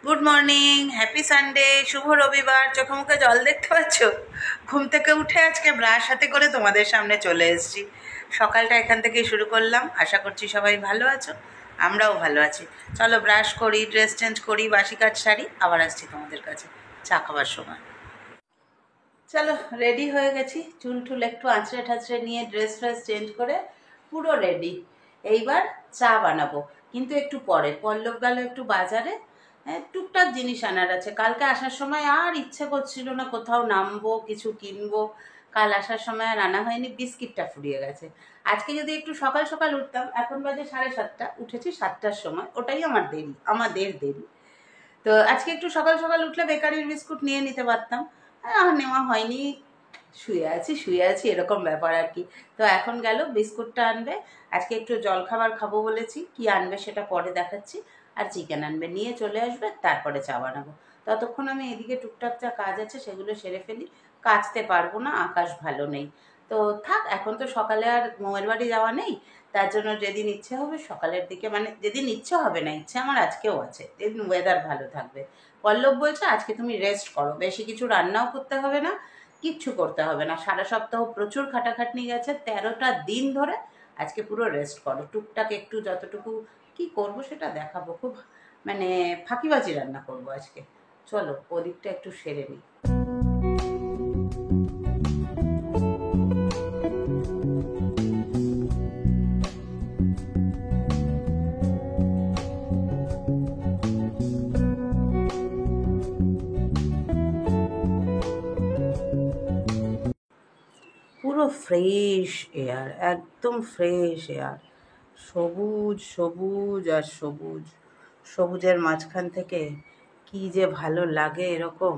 Good morning, happy Sunday, শুভ রবিবার। চোখে মুখে জল দেখতে পাচ্ছ? ঘুম থেকে উঠে আজকে ব্রাশ হাতে করে তোমাদের সামনে চলে এসেছি। সকালটা এখান থেকেই শুরু করলাম। আশা করছি সবাই ভালো আছো, আমরাও ভালো আছি। চলো ব্রাশ করি, ড্রেস চেঞ্জ করি, বাসি কাজ সারি, আবার আসছি তোমাদের কাছে চা খাবার সময়। চলো, রেডি হয়ে গেছি। চুল টুল একটু আঁচড়ে ঠাচড়ে নিয়ে ড্রেস ফ্রেস চেঞ্জ করে পুরো রেডি। এইবার চা বানাবো, কিন্তু একটু পরে। পল্লব গেল একটু বাজারে, টুকটাক জিনিস আনার আছে। কালকে আসার সময় আর ইচ্ছে করছিল না কোথাও নামবো, কিছু কিনবো। কাল আসার সময় আর আনা হয়নি, বিস্কিটটা ফুরিয়ে গেছে। আজকে যদি একটু সকাল সকাল উঠতাম, এখন বাজে 7:30, উঠেছি 7টার সময়, ওটাই আমাদের দেরি। তো আজকে একটু সকাল সকাল উঠলে বেকারির বিস্কুট নিয়ে নিতে পারতাম। আর নেওয়া হয়নি, শুয়ে আছি এরকম ব্যাপার আর কি। তো এখন গেল বিস্কুটটা আনবে। আজকে একটু জলখাবার খাবো বলেছি, কি আনবে সেটা পরে দেখাচ্ছি। আর চিকেন আনবে, নিয়ে চলে আসবে, তারপরে চা বানাবো। ততক্ষণ আমি এদিকে টুকটাক যা কাজ আছে সেগুলো সেরে ফেলি। কাচতে পারবো না, আকাশ ভালো নেই। তো থাক, এখন তো সকালে আর মোয়ের বাড়ি যাওয়া নেই। তার জন্য যেদিন ইচ্ছে হবে সকালের দিকে, মানে যেদিন ইচ্ছে হবে না, ইচ্ছে আমার আজকেও আছে, যেদিন ওয়েদার ভালো থাকবে। পল্লব বলছে আজকে তুমি রেস্ট করো, বেশি কিছু রান্নাও করতে হবে না, কিচ্ছু করতে হবে না। সারা সপ্তাহ প্রচুর খাটাখাটনি গেছে, 13টা দিন ধরে। আজকে পুরো রেস্ট করো, টুকটাক একটু যতটুকু কি করব সেটা দেখাবো। খুব মানে ফাঁকিবাজি রান্না করব আজকে। চলো ওদিকটা একটু সেরে নিই। পুরো ফ্রেশ এয়ার, একদম ফ্রেশ এয়ার। সবুজ সবুজ আর সবুজ, সবুজের মাঝখান থেকে কি যে ভালো লাগে এরকম।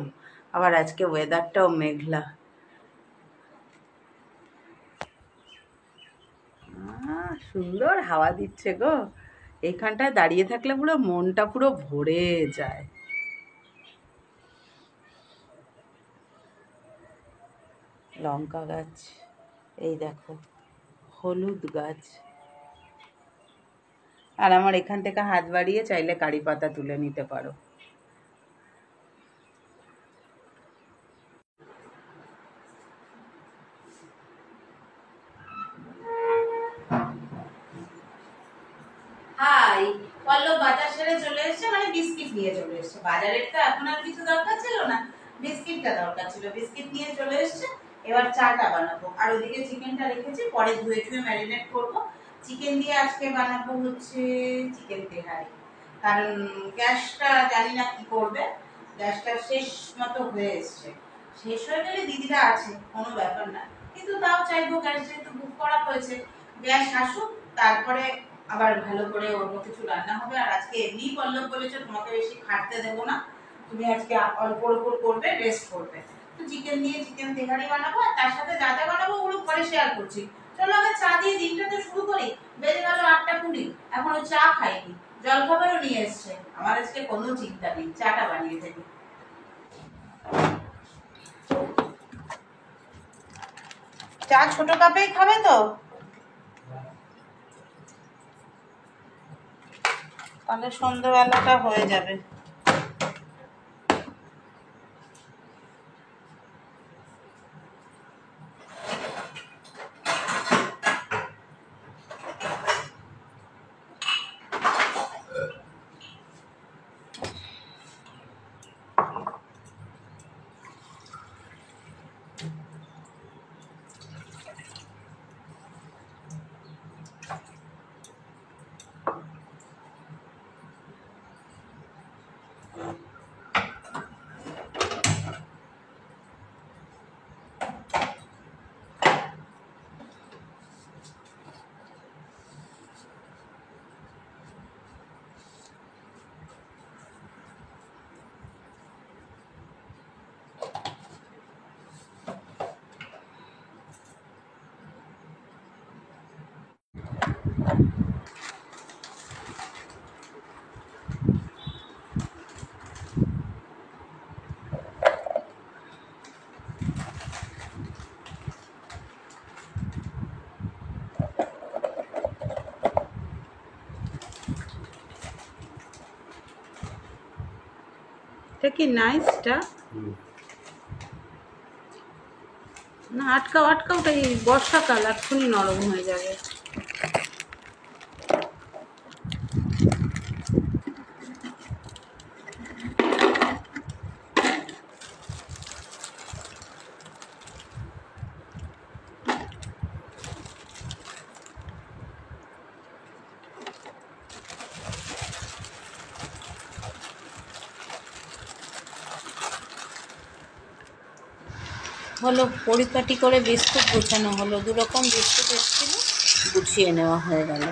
আবার আজকে ওয়েদারটাও মেঘলা। সুন্দর হাওয়া দিচ্ছে গো। এইখানটায় দাঁড়িয়ে থাকলে পুরো মনটা পুরো ভরে যায়। লঙ্কা গাছ, এই দেখো, হলুদ গাছ। আর আমার এখান থেকে হাত বাড়িয়ে চাইলে কারি পাতা তুলে নিতে পারো। হাই, পল্লব বাজার সেরে চলে এসেছে, মানে বিস্কিট নিয়ে চলে এসেছে। বাজারের তো এখন আর কিছু দরকার ছিল না, বিস্কিটটা দরকার ছিল, বিস্কিট নিয়ে চলে এসেছে। এবার চাটা বানাবো, আর ওদিকে চিকেনটা রেখেছি, পরে ধুয়ে ধুয়ে ম্যারিনেট করব। চিকেন দিয়ে আজকে বানাবো হচ্ছে চিকেন তেহারি। কারণ গ্যাসটা জানি না কি করবে, গ্যাসটা শেষ মতো হয়ে এসছে। শেষ হয়ে গেলে দিদিরা আছে, কোনো ব্যাপার না, কিন্তু তাও চাইবো গ্যাস যেহেতু বুক করা হয়েছে, গ্যাস আসুক, তারপরে আবার ভালো করে অন্য কিছু রান্না হবে। আর আজকে এমনি পল্লব বলেছে তোমাকে বেশি খাটতে দেবো না, তুমি আজকে অল্প অল্প করবে, রেস্ট করবে। তো চিকেন দিয়ে চিকেন তেহারি বানাবো, আর তার সাথে যা যা বানাবো ওগুলো পরে শেয়ার করছি। চলো আগে চা দিয়ে দিনটা তো শুরু করি। বেজে গেল 8টা 20, এখনো চা খাইনি। জলখাবারও নিয়ে এসছে, আমার আজকে কোনো চিন্তা নেই, চাটা বানিয়ে দেবে। চা ছোট কাপেই খাবে তো? তাহলে সন্ধ্যেবেলাটা হয়ে যাবে। এটা কি নাইসটা? না, আটকাও আটকাও, ওটা এই বর্ষাকাল এক্ষুনি নরম হয়ে যাবে। হলো, পরিপাটি করে বিস্কুট গোছানো হলো, 2 রকম বিস্কুট এসেছিল, গুছিয়ে নেওয়া হয়ে গেল।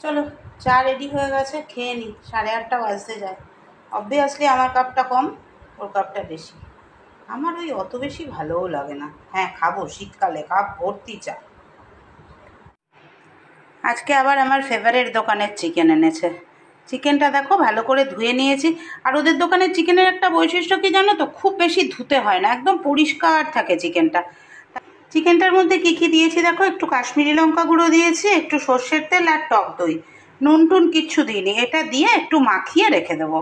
চলো, চা রেডি হয়ে গেছে, খেয়ে নিই, 8:30 বাজতে যায়। অবভিয়াসলি আমার কাপটা কম, ওর কাপটা বেশি। আমার ওই অত বেশি ভালোও লাগে না। হ্যাঁ, খাবো, শীতকালে কাপ ভর্তি চা। আজকে আবার আমার ফেভারিট দোকানের চিকেন এনেছে। চিকেনটা দেখো ভালো করে ধুয়ে নিয়েছি। আর ওদের দোকানের চিকেনের একটা বৈশিষ্ট্য কি জানো তো, খুব বেশি ধুতে হয় না, একদম পরিষ্কার থাকে চিকেনটা। চিকেনটার মধ্যে কি কি দিয়েছি দেখো, একটু কাশ্মীরি লঙ্কা গুঁড়ো দিয়েছি, একটু সর্ষের তেল আর টক দই, নুন টুন কিচ্ছু দিইনি। এটা দিয়ে একটু মাখিয়ে রেখে দেবো।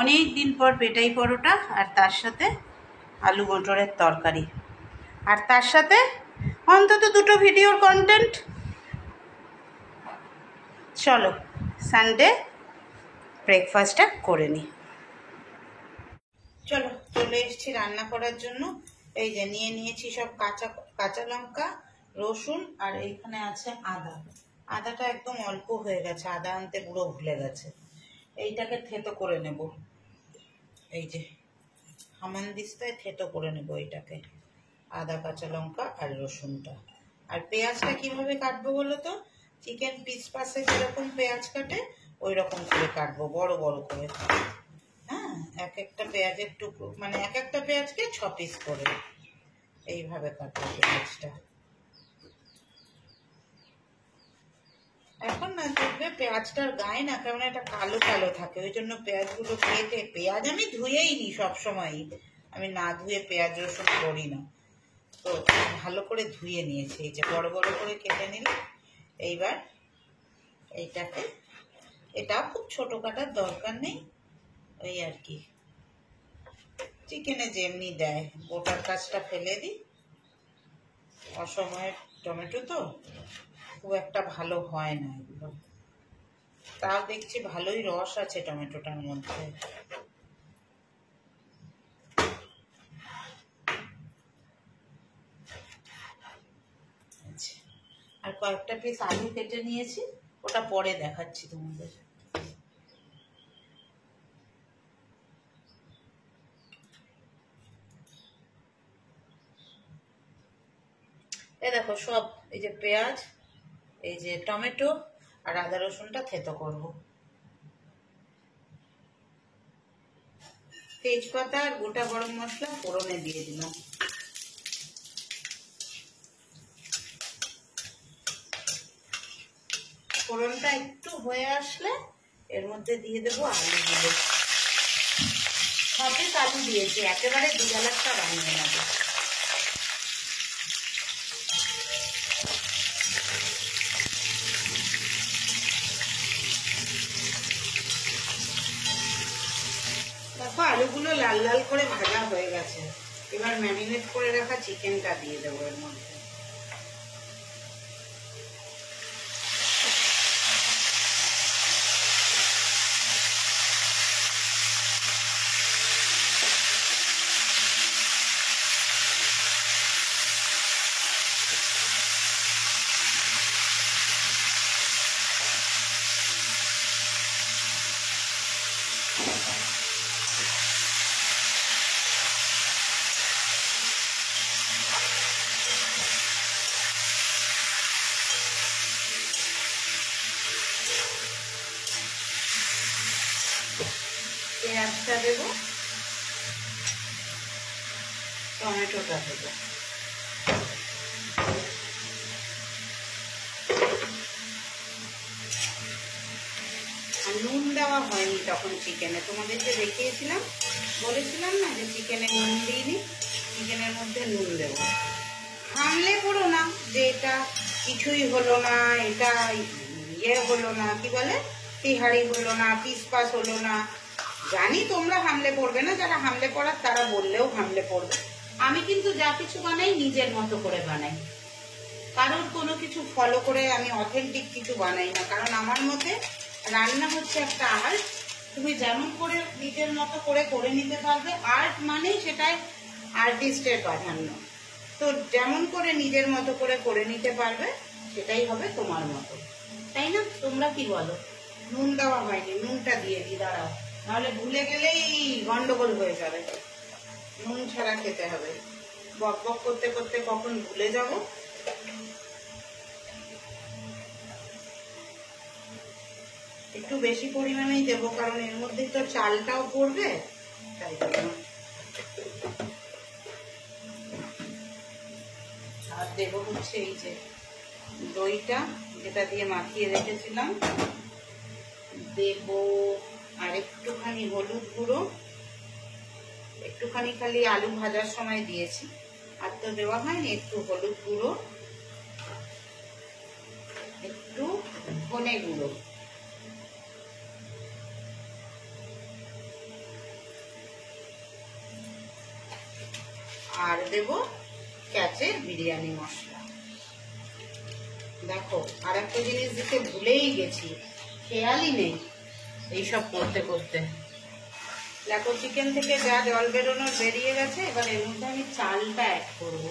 অনেক দিন পর পেটাই পরোটা, আর তার সাথে আলু মটরের তরকারি, আর তার সাথে অন্তত 2টো ভিডিওর কন্টেন্ট। চলো সানডে ব্রেকফাস্টটা করে নিই। চলো, চলে এসেছি রান্না করার জন্য। এই যে নিয়ে নিয়েছি সব কাঁচা লঙ্কা, রসুন, আর এইখানে আছে আদা। আদাটা একদম অল্প হয়ে গেছে, আদা আনতে পুরো ভুলে গেছে। এইটাকে থেতো করে নেব, এই যে হামানদিস্তায় থেতো করে নেব এইটাকে, আদা কাঁচা লঙ্কা আর রসুনটা। আর পেঁয়াজটা কিভাবে কাটবো বলো তো, চিকেন পিস পাসে যেরকম পেঁয়াজ কাটে ওই রকম করে কাটবো, বড় বড় করে। হ্যাঁ, এক একটা পেঁয়াজের টুকরো, মানে এক একটা পেঁয়াজকে 6 পিস করে এইভাবে কাটবো পেঁয়াজটা। এখন না দেখবে পেঁয়াজটার গায়ে না কেমন একটা কালো কালো থাকে, ওই জন্য পেঁয়াজগুলো কেটে, পেঁয়াজ আমি ধুয়েই নি সবসময়ই, আমি না ধুয়ে পেঁয়াজ রসুন করি না, তো ভালো করে ধুয়ে নিয়েছি। এই যে বড় বড় করে কেটে নিলাম। এইবার এইটাকে, এটা খুব ছোট কাটার দরকার নেই, ওই আর কি চিকেনে যেমনি দেয়, গোটার কাজটা ফেলে দিই। অসময়ের টমেটো তো খুব একটা ভালো হয় না এগুলো, তাও দেখছি ভালোই রস আছে টমেটোটার মধ্যে। আর কয়েকটা পিস আলু কেটে নিয়েছি, ওটা পরে দেখাচ্ছি তোমাদের। এই দেখো সব, এই যে পেঁয়াজ, এই যে টমেটো আর আদা রসুনটা থেতো করব। তেজপাতা আর গোটা গরম মশলা ফোড়নে দিয়ে দিলাম। ফোড়নটা একটু হয়ে আসলে এর মধ্যে দিয়ে দেবো আলুগুলো। 6 পিস আলু দিয়েছি, একেবারে 2 বেলাটা বানিয়ে নেবো। দেখো আলুগুলো লাল লাল করে ভাজা হয়ে গেছে। এবার ম্যারিনেট করে রাখা চিকেনটা দিয়ে দেবো এর মধ্যে। পেঁয়াজটা দেবো, টমেটোটা দেবো, আর নুন দেওয়া হয়নি তখন চিকেনে, তোমাদের যে দেখিয়েছিলাম, বলেছিলাম না যে চিকেনে নুন দিইনি, চিকেনের মধ্যে নুন দেবো। হামলে পড়ো না যে এটা কিছুই হলো না, এটা ইয়ে হলো না, কি বলে তিহারি হলো না, পিস পাস হলো না। জানি তোমরা হামলে পড়বে না, যারা হামলে পড়ার তারা বললেও হামলে পড়বে। আমি কিন্তু যা কিছু বানাই নিজের মতো করে বানাই, কারোর কোনো কিছু ফলো করে আমি অথেন্টিক কিছু বানাই না। কারণ আমার মতে রান্না হচ্ছে একটা আর্ট, তুমি যেমন করে নিজের মতো করে করে নিতে পারবে। আর্ট মানেই সেটাই আর্টিস্টের প্রাধান্য। তো যেমন করে নিজের মতো করে করে নিতে পারবে সেটাই হবে তোমার মতো, তাই না? তোমরা কি বলো? নুন দেওয়া হয়নি, নুনটা দিয়ে দিই, দাঁড়াও, নাহলে ভুলে গেলেই গন্ডগোল হয়ে যাবে। নুন ছাড়া খেতে হবে। বক বক করতে করতে কখন ভুলে যাব। একটু বেশি পরিমাণেই দেবো, কারণ এর মধ্যে তো চালটাও পড়বে, তাই জন্য। আর দেবো হচ্ছে এই যে দইটা, যেটা দিয়ে মাখিয়ে রেখেছিলাম, দেব আর একটুখানি হলুদ গুঁড়ো, একটুখানি খালি আলু ভাজার সময় দিয়েছি, আর তো দেওয়া হয়নি। একটু হলুদ গুঁড়ো, একটু ধনে গুঁড়ো, আর দেব ক্যাচের বিরিয়ানি মশলা। দেখো, আর একটা জিনিস দিতে ভুলেই গেছি, খেয়ালই নেই এইসব করতে করতে। দেখো, চিকেন থেকে যা জল বেরোনোর বেরিয়ে গেছে। এবার এর মধ্যে আমি চালটা অ্যাড করবো।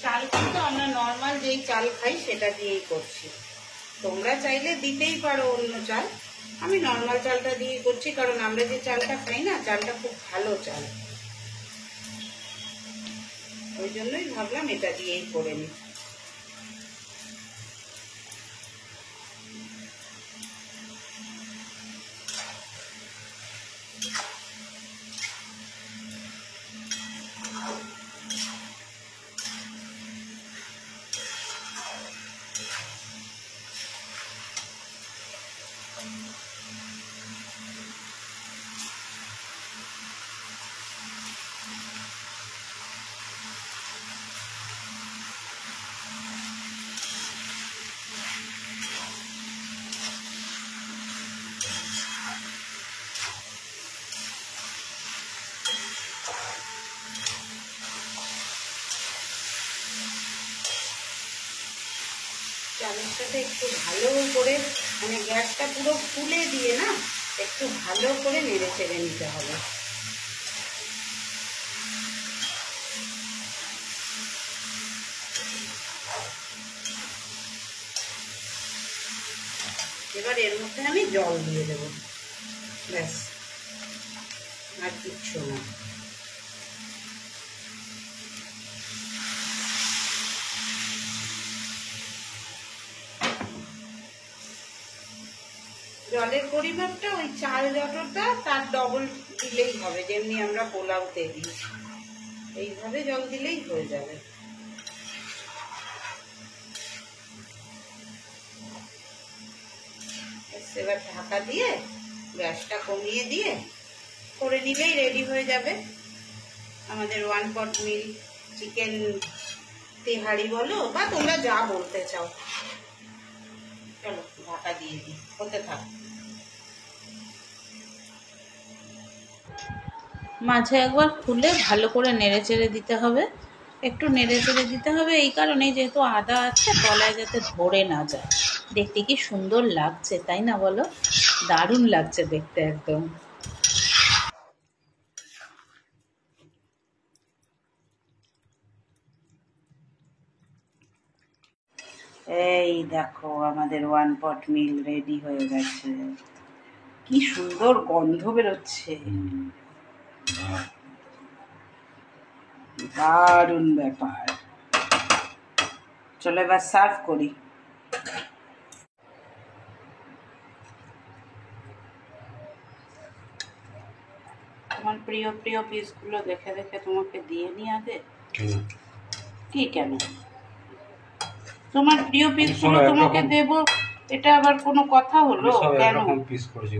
চাল কিন্তু আমরা নর্মাল যেই চাল খাই সেটা দিয়েই করছি। তোমরা চাইলে দিতেই পারো অন্য চাল, আমি নর্মাল চালটা দিয়েই করছি, কারণ আমরা যে চালটা খাই না, চালটা খুব ভালো চাল, ওই জন্যই ভাবলাম এটা দিয়েই করে নিই। চালের সাথে একটু ভালো করে, মানে গ্যাসটা পুরো ফুলে দিয়ে না, একটু ভালো করে নেড়ে চেড়ে নিতে হবে। এবার এর মধ্যে আমি জল দিয়ে দেব, ব্যাস, আর কিচ্ছু না। জলের পরিমাপটা ওই চাল যতটা তার ডবল দিলেই হবে, যেমনি আমরা পোলাওতে দিই, এইভাবে জল দিলেই হয়ে যাবে। এবার ঢাকা দিয়ে গ্যাসটা কমিয়ে দিয়ে করে নিলেই রেডি হয়ে যাবে আমাদের 1 পট মিল চিকেন তেহারি বলো, বা তোমরা যা বলতে চাও। চলো ঢাকা দিয়ে দিই, হতে থাক। মাঝে একবার খুলে ভালো করে নেড়ে চেড়ে দিতে হবে। একটু নেড়ে চেড়ে দিতে হবে এই কারণে, যেহেতু আদা আছে, তলায় যাতে ধরে না যায়। দেখতে কি সুন্দর লাগছে, তাই না বলো? দারুণ লাগছে দেখতে একদম। এই দেখো, আমাদের 1 পট মিল রেডি হয়ে গেছে। কি সুন্দর গন্ধ বেরোচ্ছে, দারুণ ব্যাপার। চলো এবার সার্ভ করি। তোমার প্রিয় প্রিয় পিসগুলো দেখে দেখে তোমাকে দিয়ে নি আগে। কি কেন? তোমার প্রিয় পিসগুলো তোমাকে দেব, এটা আবার কোনো কথা হলো? কেন পিস করেছি?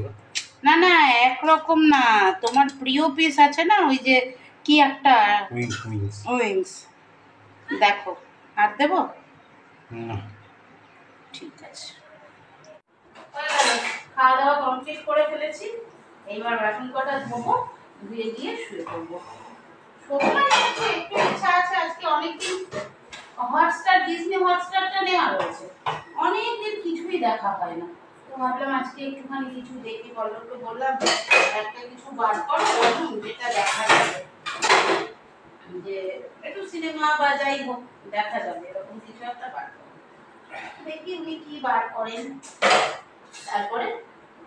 না না, একরকম না, তোমার প্রিয় পিস আছে না, ওই যে কি একটা উইংস, দেখো। আর দেব না? ঠিক আছে। খাওয়া দাওয়া কমপ্লিট করে ফেলেছি, এইবার বাসন কটা ধোবো, ধুয়ে দিয়ে শুয়ে পড়বো। একটু ইচ্ছা আছে, আজকে অনেকদিন হটস্টার, ডিজনি হটস্টারটা নেওয়া রয়েছে, অনেকদিন কিছুই দেখা হয় না, তো ভাবলাম আজকে একটুখানি কিছু দেখি। বল্লভকে বললাম একটা কিছু বার করো যেটা দেখা যাবে, যে একটু সিনেমা বা যাই হোক দেখা যাবে, এরকম কিছু একটা বার করো। দেখি উনি কি বার করেন, তারপরে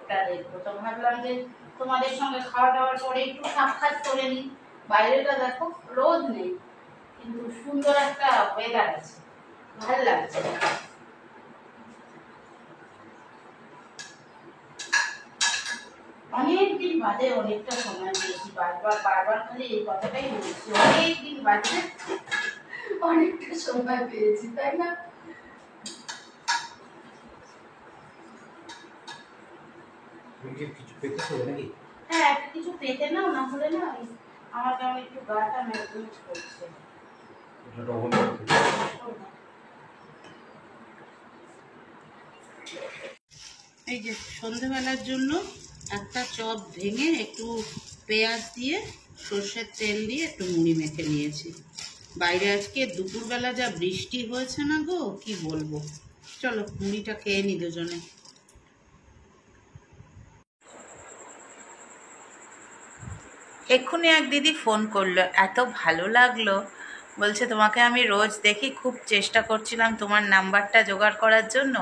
ওটা দেখবো। তো ভাবলাম যে তোমাদের সঙ্গে খাওয়া দাওয়ার পরে একটু সাক্ষাৎ করে নিই। বাইরেটা দেখো রোদ নেই, কিন্তু সুন্দর একটা ওয়েদার আছে, ভালো লাগছে। অনেকদিন বাদে অনেকটা সময় পেয়েছি, বারবার বারবার খালি এই কথাটাই বলছি, অনেকদিন বাদে অনেকটা সময় পেয়েছি, তাই না? কিছু পেতে হবে নাকি? হ্যাঁ, কিছু পেতে নাও, না হলে না আমার কেমন একটু গাটা ম্যাচ করছে। এই যে সন্ধেবেলার জন্য একটা চপ ভেঙে একটু পেঁয়াজ দিয়ে সর্ষের তেল দিয়ে একটু মুড়ি মেখে নিয়েছি। বাইরে আজকে দুপুরবেলা যা বৃষ্টি হয়েছে না গো, কি বলবো। চলো মুড়িটা খেয়ে নি দুজনে। এক্ষুনি এক দিদি ফোন করলো, এত ভালো লাগলো, বলছে তোমাকে আমি রোজ দেখি, খুব চেষ্টা করছিলাম তোমার নাম্বারটা জোগাড় করার জন্য,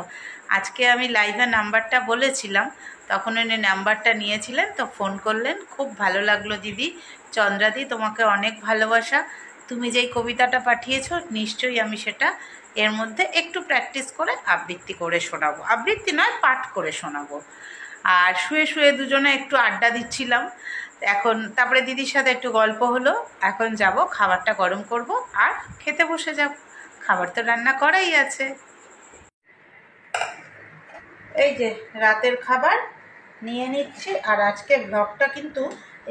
আজকে আমি লাইভে নাম্বারটা বলেছিলাম, তখন উনি নাম্বারটা নিয়েছিলেন, তো ফোন করলেন। খুব ভালো লাগলো দিদি, চন্দ্রাদি তোমাকে অনেক ভালোবাসা, তুমি যেই কবিতাটা পাঠিয়েছো নিশ্চয়ই আমি সেটা এর মধ্যে একটু প্র্যাকটিস করে আবৃত্তি করে শোনাবো, আবৃত্তি নয় পাঠ করে শোনাবো। আর শুয়ে শুয়ে দুজনে একটু আড্ডা দিচ্ছিলাম এখন, তারপরে দিদির সাথে একটু গল্প হলো, এখন যাব খাবারটা গরম করব আর খেতে বসে যাব, খাবার তো রান্না করাই আছে। এই যে রাতের খাবার নিয়ে নিচ্ছি, আর আজকে ব্লগটা কিন্তু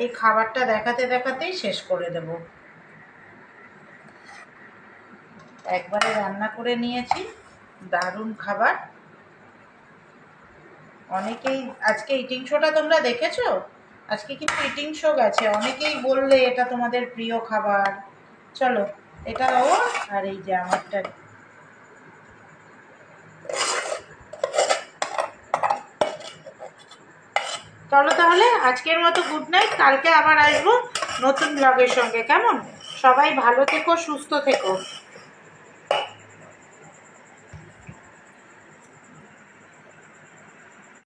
এই খাবারটা দেখাতে দেখাতেই শেষ করে দেব। একবারে রান্না করে নিয়েছি, দারুণ খাবার। অনেকেই আজকে ইটিং শোটা তোমরা দেখেছো, আজকে কিন্তু ইটিং শো গেছে, অনেকেই বললে এটা তোমাদের প্রিয় খাবার। চলো এটা ও, আর এই যে আমারটা। চলো তাহলে আজকের মতো গুড নাইট, কালকে আবার আসবো নতুন ব্লগের সঙ্গে, কেমন? সবাই ভালো থেকো, সুস্থ থেকো।